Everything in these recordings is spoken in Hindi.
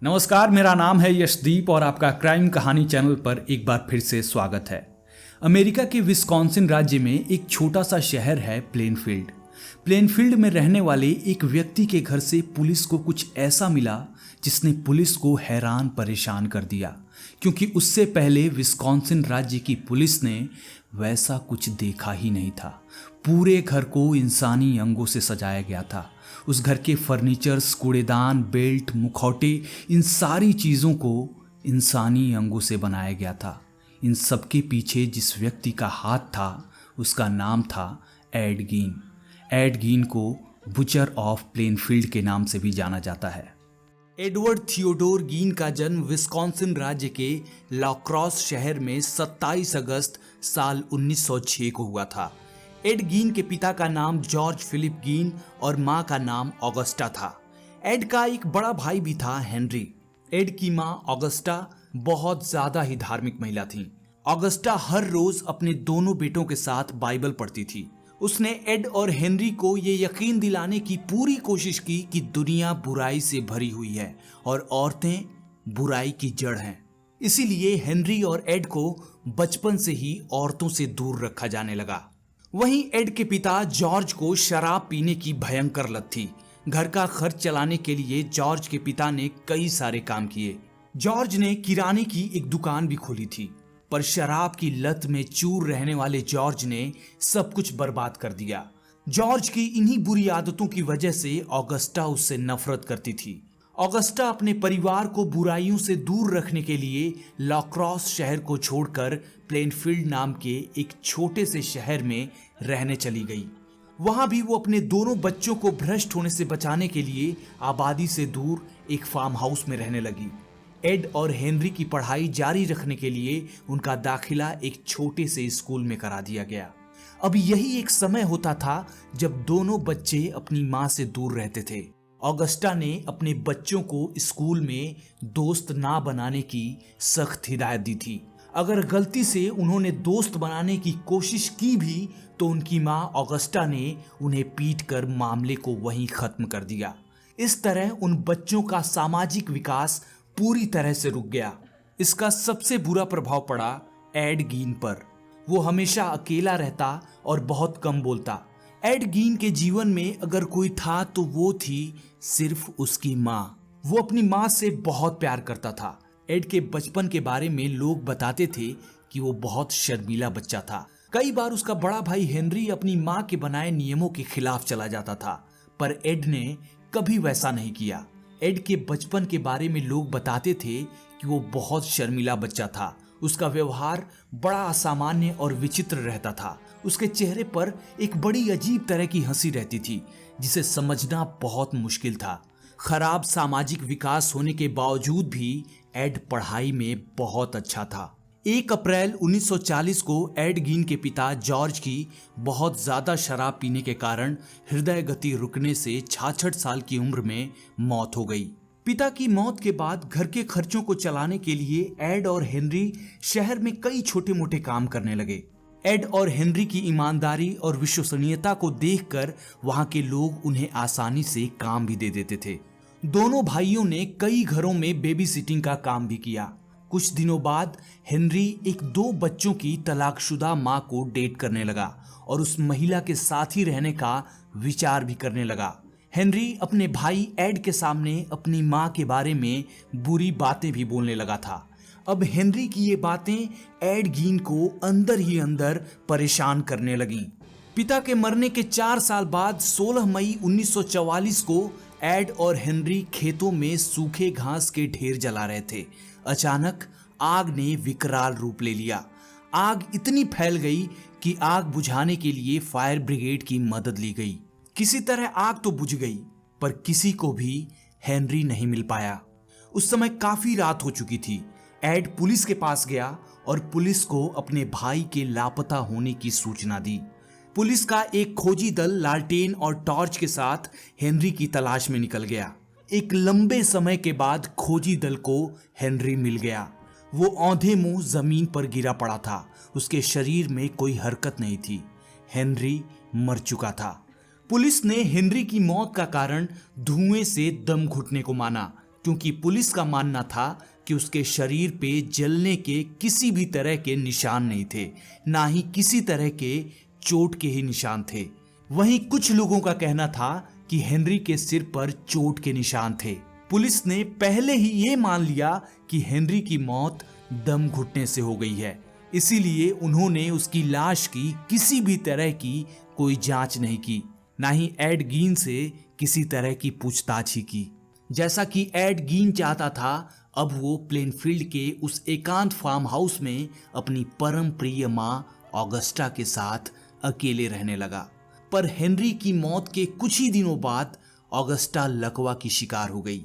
नमस्कार, मेरा नाम है यशदीप और आपका क्राइम कहानी चैनल पर एक बार फिर से स्वागत है। अमेरिका के विस्कॉन्सिन राज्य में एक छोटा सा शहर है प्लेनफील्ड। प्लेनफील्ड में रहने वाले एक व्यक्ति के घर से पुलिस को कुछ ऐसा मिला जिसने पुलिस को हैरान परेशान कर दिया, क्योंकि उससे पहले विस्कॉन्सिन राज्य की पुलिस ने वैसा कुछ देखा ही नहीं था। पूरे घर को इंसानी अंगों से सजाया गया था। उस घर के फर्नीचर्स, कूड़ेदान, बेल्ट, मुखौटे, इन सारी चीज़ों को इंसानी अंगों से बनाया गया था। इन सबके पीछे जिस व्यक्ति का हाथ था उसका नाम था एड गीन। एड गीन को बुचर ऑफ प्लेनफील्ड के नाम से भी जाना जाता है। एडवर्ड थियोडोर गीन का जन्म विस्कॉन्सिन राज्य के लॉक्रॉस शहर में 27 अगस्त साल 1906 को हुआ था। एड गीन के पिता का नाम जॉर्ज फिलिप गीन और मां का नाम ऑगस्टा था। एड का एक बड़ा भाई भी था, हेनरी। एड की मां ऑगस्टा बहुत ज्यादा ही धार्मिक महिला थी। ऑगस्टा हर रोज अपने दोनों बेटों के साथ बाइबल पढ़ती थी। उसने एड और हेनरी को ये यकीन दिलाने की पूरी कोशिश की कि दुनिया बुराई से भरी हुई है और औरतें बुराई की जड़ हैं। इसीलिए हेनरी और एड को बचपन से ही औरतों से दूर रखा जाने लगा। वहीं एड के पिता जॉर्ज को शराब पीने की भयंकर लत थी। घर का खर्च चलाने के लिए जॉर्ज के पिता ने कई सारे काम किए। जॉर्ज ने किराने की एक दुकान भी खोली थी, पर शराब की लत में चूर रहने वाले जॉर्ज ने सब कुछ बर्बाद कर दिया। जॉर्ज की इन्हीं बुरी आदतों की वजह से ऑगस्टा उससे नफरत करती थी। ऑगस्टा अपने परिवार को बुराइयों से दूर रखने के लिए लॉक्रॉस शहर को छोड़कर प्लेनफील्ड नाम के एक छोटे से शहर में रहने चली गई। वहां भी वो अपने दोनों बच्चों को भ्रष्ट होने से बचाने के लिए आबादी से दूर एक फार्म हाउस में रहने लगी। एड और हेनरी की पढ़ाई जारी रखने के लिए उनका दाखिला एक छोटे से स्कूल में करा दिया गया। अब यही एक समय होता था जब दोनों बच्चे अपनी मां से दूर रहते थे। ऑगस्टा ने अपने बच्चों को स्कूल में दोस्त ना बनाने की सख्त हिदायत दी थी। अगर गलती से उन्होंने दोस्त बनाने की कोशिश की भी तो उनकी मां ऑगस्टा ने उन्हें पीटकर मामले को वहीं खत्म कर दिया। इस तरह उन बच्चों का सामाजिक विकास पूरी तरह से रुक गया। इसका सबसे बुरा प्रभाव पड़ा एड गीन पर। वो हमेशा अकेला रहता और बहुत कम बोलता। एड गीन के जीवन में अगर कोई था तो वो थी सिर्फ उसकी माँ। वो अपनी माँ से बहुत प्यार करता था। एड के बचपन के बारे में लोग बताते थे कि वो बहुत शर्मीला बच्चा था। कई बार उसका बड़ा भाई हेनरी अपनी माँ के बनाए नियमों के खिलाफ चला जाता था, पर एड ने कभी वैसा नहीं किया। एड के बचपन के बारे में लोग बताते थे कि वो बहुत शर्मीला बच्चा था। उसका व्यवहार बड़ा असामान्य और विचित्र रहता था। उसके चेहरे पर एक बड़ी अजीब तरह की हंसी रहती थी जिसे समझना बहुत मुश्किल था। खराब सामाजिक विकास होने के बावजूद भी एड पढ़ाई में बहुत अच्छा था। 1 अप्रैल 1940 को एड गीन के पिता जॉर्ज की बहुत ज्यादा शराब पीने के कारण हृदय गति रुकने से 66 साल की उम्र में मौत हो गई। पिता की मौत के बाद घर के खर्चों को चलाने के लिए एड और हेनरी शहर में कई छोटे मोटे काम करने लगे। एड और हेनरी की ईमानदारी और विश्वसनीयता को देखकर वहां के लोग उन्हें आसानी से काम भी दे देते थे। दोनों भाइयों ने कई घरों में बेबी सिटिंग का काम भी किया। कुछ दिनों बाद हेनरी एक 2 बच्चों की तलाकशुदा मां को डेट करने लगा और उस महिला के साथ ही रहने का विचार भी करने लगा। हेनरी अपने भाई एड के सामने अपनी मां के बारे में बुरी बातें भी बोलने लगा था। अब हेनरी की ये बातें एड गीन को अंदर ही अंदर परेशान करने लगीं। पिता के मरने के 4 साल बाद 16 मई 1944 को एड और हेनरी खेतों में सूखे घास के ढेर जला रहे थे। अचानक आग ने विकराल रूप ले लिया। आग इतनी फैल गई कि आग बुझाने के लिए फायर ब्रिगेड की मदद ली गई। किसी तरह आग तो बुझ गई, पर किसी को भी हेनरी नहीं मिल पाया। उस समय काफी रात हो चुकी थी। एड पुलिस के पास गया और पुलिस को अपने भाई के लापता होने की सूचना दी। पुलिस का एक खोजी दल लालटेन और टॉर्च के साथ हेनरी की तलाश में निकल गया। एक लंबे समय के बाद खोजी दल को हेनरी मिल गया। वो औंधे मुंह जमीन पर गिरा पड़ा था। उसके शरीर में कोई हरकत नहीं थी। हेनरी मर चुका था। पुलिस ने हेनरी की मौत का कारण धुएं से दम घुटने को माना, क्योंकि पुलिस का मानना था कि उसके शरीर पे जलने के किसी भी तरह के निशान नहीं थे, ना ही किसी तरह के चोट के ही निशान थे। वहीं कुछ लोगों का कहना था कि हेनरी के सिर पर चोट के निशान थे। पुलिस ने पहले ही ये मान लिया कि हेनरी की मौत दम घुटने से हो गई है, इसीलिए उन्होंने उसकी लाश की किसी भी तरह की कोई जांच नहीं की, ना ही एड गीन से किसी तरह की पूछताछ ही की। जैसा कि एड गीन चाहता था, अब वो प्लेनफील्ड के उस एकांत फार्म हाउस में अपनी परम प्रिय मां ऑगस्टा के साथ अकेले रहने लगा। पर हेनरी की मौत के कुछ ही दिनों बाद ऑगस्टा लकवा की शिकार हो गई।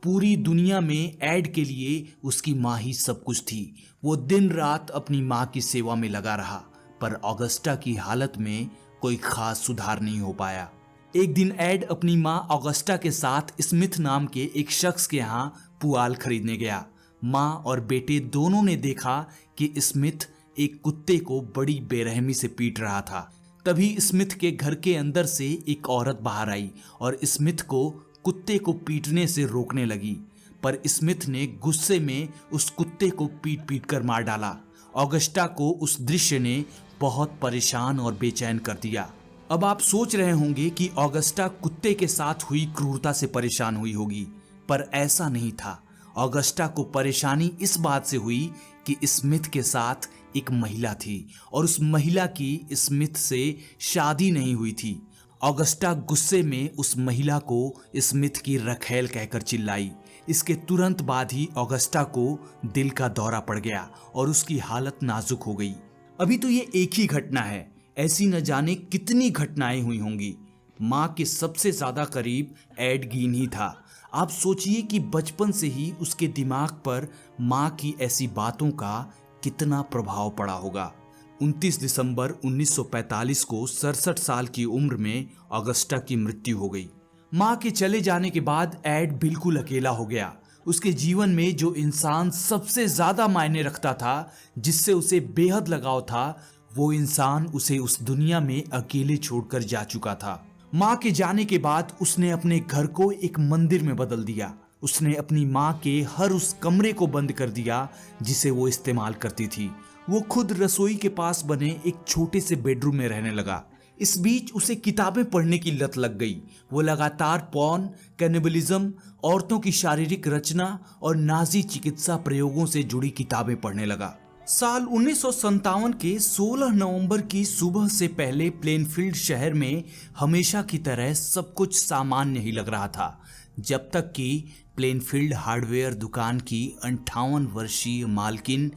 पूरी दुनिया में एड के लिए उसकी मां ही सब कुछ थी। वो दिन रात अपनी मां की सेवा में लगा रहा, पर ऑगस्टा की हालत में कोई खास सुधार नहीं हो पाया। एक दिन एड अपनी मां ऑगस्टा के साथ स्मिथ नाम के एक शख्स के यहाँ पुआल खरीदने गया। मां और बेटे दोनों ने देखा कि स्मिथ एक कुत्ते को बड़ी बेरहमी से पीट रहा था। तभी स्मिथ के घर के अंदर से एक औरत बाहर आई और स्मिथ को कुत्ते को पीटने से रोकने लगी, पर स्मिथ ने गुस्से में उस कुत्ते को पीट पीट कर मार डाला। ऑगस्टा को उस दृश्य ने बहुत परेशान और बेचैन कर दिया। अब आप सोच रहे होंगे कि ऑगस्टा कुत्ते के साथ हुई क्रूरता से परेशान हुई होगी, पर ऐसा नहीं था। ऑगस्टा को परेशानी इस बात से हुई कि स्मिथ के साथ एक महिला थी और उस महिला की स्मिथ से शादी नहीं हुई थी। ऑगस्टा गुस्से में उस महिला को स्मिथ की रखैल कहकर चिल्लाई। इसके तुरंत बाद ही ऑगस्टा को दिल का दौरा पड़ गया और उसकी हालत नाजुक हो गई। अभी तो ये एक ही घटना है, ऐसी न जाने कितनी घटनाएं हुई होंगी। मां के सबसे ज्यादा करीब एड गीन ही था। आप सोचिए कि बचपन से ही उसके दिमाग पर मां की ऐसी बातों का कितना प्रभाव पड़ा होगा। 29 दिसंबर 1945 को 67 साल की उम्र में ऑगस्टा की मृत्यु हो गई। मां के चले जाने के बाद एड बिल्कुल अकेला हो गया। उसके जीवन में जो इंसान सबसे ज्यादा मायने रखता था, जिससे उसे बेहद लगाव था, वो इंसान उसे उस दुनिया में अकेले छोड़कर जा चुका था। मां के जाने के बाद उसने अपने घर को एक मंदिर में बदल दिया। उसने अपनी मां के हर उस कमरे को बंद कर दिया जिसे वो इस्तेमाल करती थी। वो खुद रसोई के पास बने एक छोटे से बेडरूम में रहने लगा। इस बीच उसे किताबें पढ़ने की लत लग गई। वो लगातार पॉर्न, कैनिबलिज्म, औरतों की शारीरिक रचना और नाजी चिकित्सा प्रयोगों से जुड़ी किताबें पढ़ने लगा। साल 1957 के 16 नवंबर की सुबह से पहले प्लेनफील्ड शहर में हमेशा की तरह सब कुछ सामान्य ही लग रहा था, जब तक कि प्लेनफील्ड हार्डवेयर दुकान की 58 वर्षीय मालकिन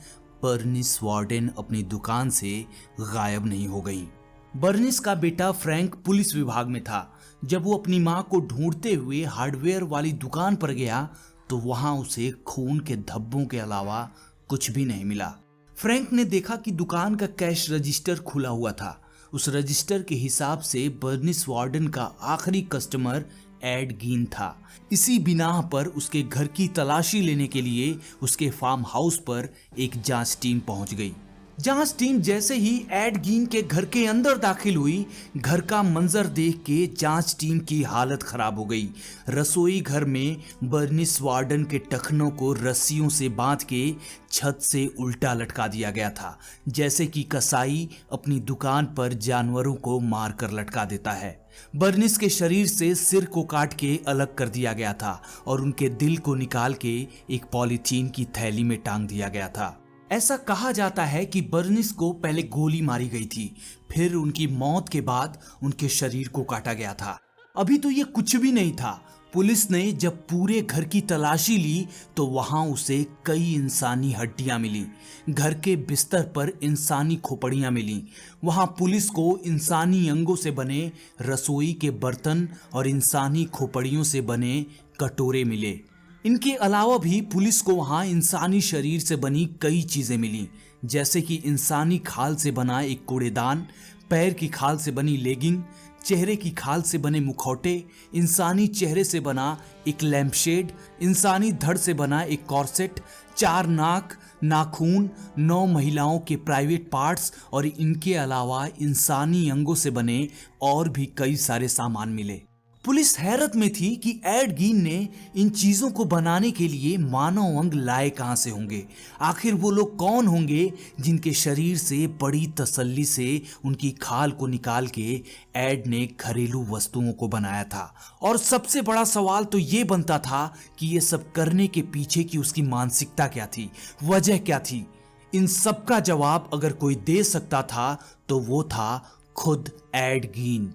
बर्निस वार्डन अपनी दुकान से गायब नहीं हो गई। बर्निस का बेटा फ्रैंक पुलिस विभाग में था। जब वो अपनी मां को ढूंढते हुए हार्डवेयर वाली दुकान पर गया तो वहां उसे खून के धब्बों के अलावा कुछ भी नहीं मिला। फ्रैंक ने देखा कि दुकान का कैश रजिस्टर खुला हुआ था। उस रजिस्टर के हिसाब से बर्निस वार्डन का आखिरी कस्टमर एड गीन था। इसी बिना पर उसके घर की तलाशी लेने के लिए उसके फार्म हाउस पर एक जांच टीम पहुंच गई। जांच टीम जैसे ही एड गीन के घर के अंदर दाखिल हुई, घर का मंजर देख के जांच टीम की हालत खराब हो गई। रसोई घर में बर्निस वार्डन के टखनों को रस्सियों से बांध के छत से उल्टा लटका दिया गया था, जैसे कि कसाई अपनी दुकान पर जानवरों को मार कर लटका देता है। बर्निस के शरीर से सिर को काट के अलग कर दिया गया था और उनके दिल को निकाल के एक पॉलीथीन की थैली में टांग दिया गया था। ऐसा कहा जाता है कि बर्निस को पहले गोली मारी गई थी, फिर उनकी मौत के बाद उनके शरीर को काटा गया था। अभी तो ये कुछ भी नहीं था। पुलिस ने जब पूरे घर की तलाशी ली तो वहां उसे कई इंसानी हड्डियां मिली। घर के बिस्तर पर इंसानी खोपड़ियां मिली। वहां पुलिस को इंसानी अंगों से बने रसोई के बर्तन और इंसानी खोपड़ियों से बने कटोरे मिले। इनके अलावा भी पुलिस को वहां इंसानी शरीर से बनी कई चीजें मिली, जैसे कि इंसानी खाल से बना एक कूड़ेदान, पैर की खाल से बनी लेगिंग, चेहरे की खाल से बने मुखौटे, इंसानी चेहरे से बना एक लैंपशेड, इंसानी धड़ से बना एक कॉर्सेट, 4 नाक, नाखून, 9 महिलाओं के प्राइवेट पार्ट्स और इनके अलावा इंसानी अंगों से बने और भी कई सारे सामान मिले। पुलिस हैरत में थी कि एड गीन ने इन चीजों को बनाने के लिए मानव अंग लाए कहां से होंगे। आखिर वो लोग कौन होंगे जिनके शरीर से बड़ी तसल्ली से उनकी खाल को निकाल के एड ने घरेलू वस्तुओं को बनाया था। और सबसे बड़ा सवाल तो ये बनता था कि ये सब करने के पीछे की उसकी मानसिकता क्या थी, वजह क्या थी। इन सब का जवाब अगर कोई दे सकता था तो वो था खुद एड गीन।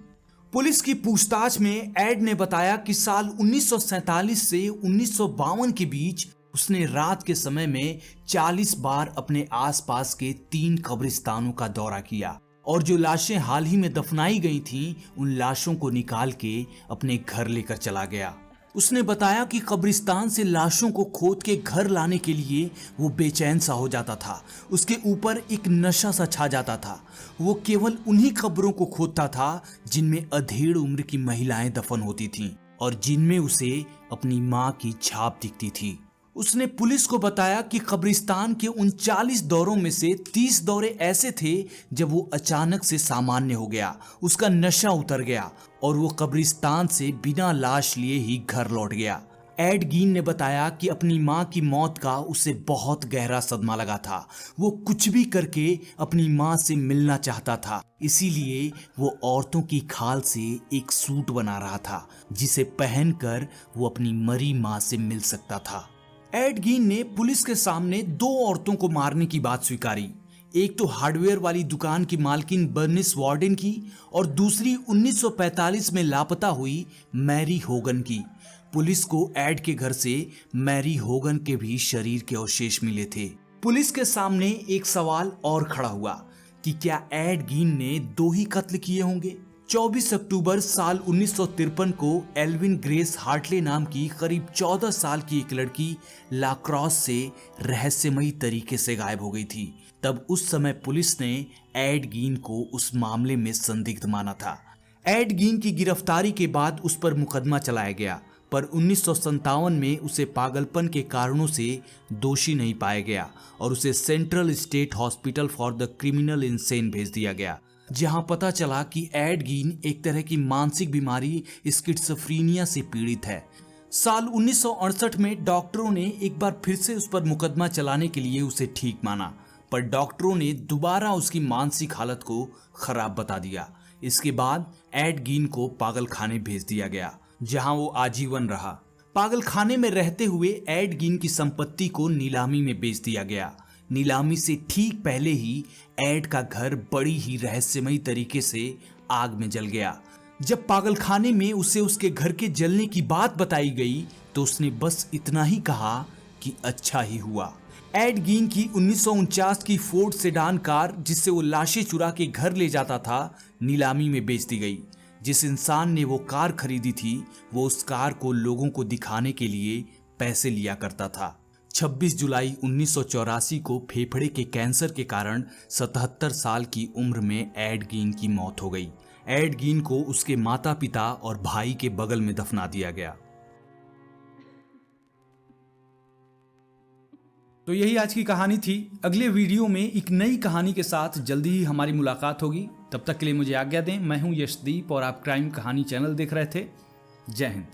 पुलिस की पूछताछ में एड ने बताया कि साल 1947 से 1952 के बीच उसने रात के समय में 40 बार अपने आसपास के 3 कब्रिस्तानों का दौरा किया और जो लाशें हाल ही में दफनाई गई थीं, उन लाशों को निकाल के अपने घर लेकर चला गया। उसने बताया कि कब्रिस्तान से लाशों को खोद के घर लाने के लिए वो बेचैन सा हो जाता था। उसके ऊपर एक नशा सा छा जाता था। वो केवल उन्हीं कब्रों को खोदता था जिनमें अधेड़ उम्र की महिलाएं दफन होती थीं और जिनमें उसे अपनी मां की छाप दिखती थी। उसने पुलिस को बताया कि कब्रिस्तान के उन 40 दौरों में से 30 दौरे ऐसे थे जब वो अचानक से सामान्य हो गया, उसका नशा उतर गया और वो कब्रिस्तान से बिना लाश लिए ही घर लौट गया। एड गीन ने बताया कि अपनी मां की मौत का उसे बहुत गहरा सदमा लगा था। वो कुछ भी करके अपनी मां से मिलना चाहता था, इसीलिए वो औरतों की खाल से एक सूट बना रहा था जिसे पहनकर वो अपनी मरी मां से मिल सकता था। एड गीन ने पुलिस के सामने 2 औरतों को मारने की बात स्वीकारी। एक तो हार्डवेयर वाली दुकान की मालकिन बर्निस वार्डन की और दूसरी 1945 में लापता हुई मैरी होगन की। पुलिस को एड के घर से मैरी होगन के भी शरीर के अवशेष मिले थे। पुलिस के सामने एक सवाल और खड़ा हुआ कि क्या एड गीन ने 2 ही कत्ल किए होंगे। 24 अक्टूबर साल 1953 को एल्विन ग्रेस हार्टले नाम की करीब 14 साल की एक लड़की लाक्रॉस से रहस्यमयी तरीके से गायब हो गई थी। तब उस समय पुलिस ने एड गीन को उस मामले में संदिग्ध माना था। एड गीन की गिरफ्तारी के बाद उस पर मुकदमा चलाया गया, पर 1957 में उसे पागलपन के कारणों से दोषी नहीं पाया गया और उसे central state hospital for the criminal insane भेज दिया गया, जहां पता चला कि एड गीन एक तरह की मानसिक बीमारी स्किज़ोफ्रेनिया से पीड़ित है। साल 1968 में डॉक्टरों ने एक बार फिर से उस पर मुकदमा चलाने के लिए उसे ठीक माना, पर डॉक्टरों ने दोबारा उसकी मानसिक हालत को खराब बता दिया। इसके बाद एड गीन को पागल खाने भेज दिया गया, जहां वो आजीवन रहा। पागल खाने में रहते हुए एड गीन की संपत्ति को नीलामी में बेच दिया गया। नीलामी से ठीक पहले ही एड का घर बड़ी ही रहस्यमयी तरीके से आग में जल गया। जब पागलखाने में उसे उसके घर के जलने की बात बताई गई तो उसने बस इतना ही कहा कि अच्छा ही हुआ। एड गीन की 1949 की फोर्ड सेडान कार, जिससे वो लाशें चुरा के घर ले जाता था, नीलामी में बेच दी गई। जिस इंसान ने वो कार खरीदी थी, वो उस कार को लोगों को दिखाने के लिए पैसे लिया करता था। 26 जुलाई 1984 को फेफड़े के कैंसर के कारण 77 साल की उम्र में एड गीन की मौत हो गई। एड गीन को उसके माता पिता और भाई के बगल में दफना दिया गया। तो यही आज की कहानी थी। अगले वीडियो में एक नई कहानी के साथ जल्दी ही हमारी मुलाकात होगी। तब तक के लिए मुझे आज्ञा दें। मैं हूं यशदीप और आप क्राइम कहानी चैनल देख रहे थे। जय हिंद।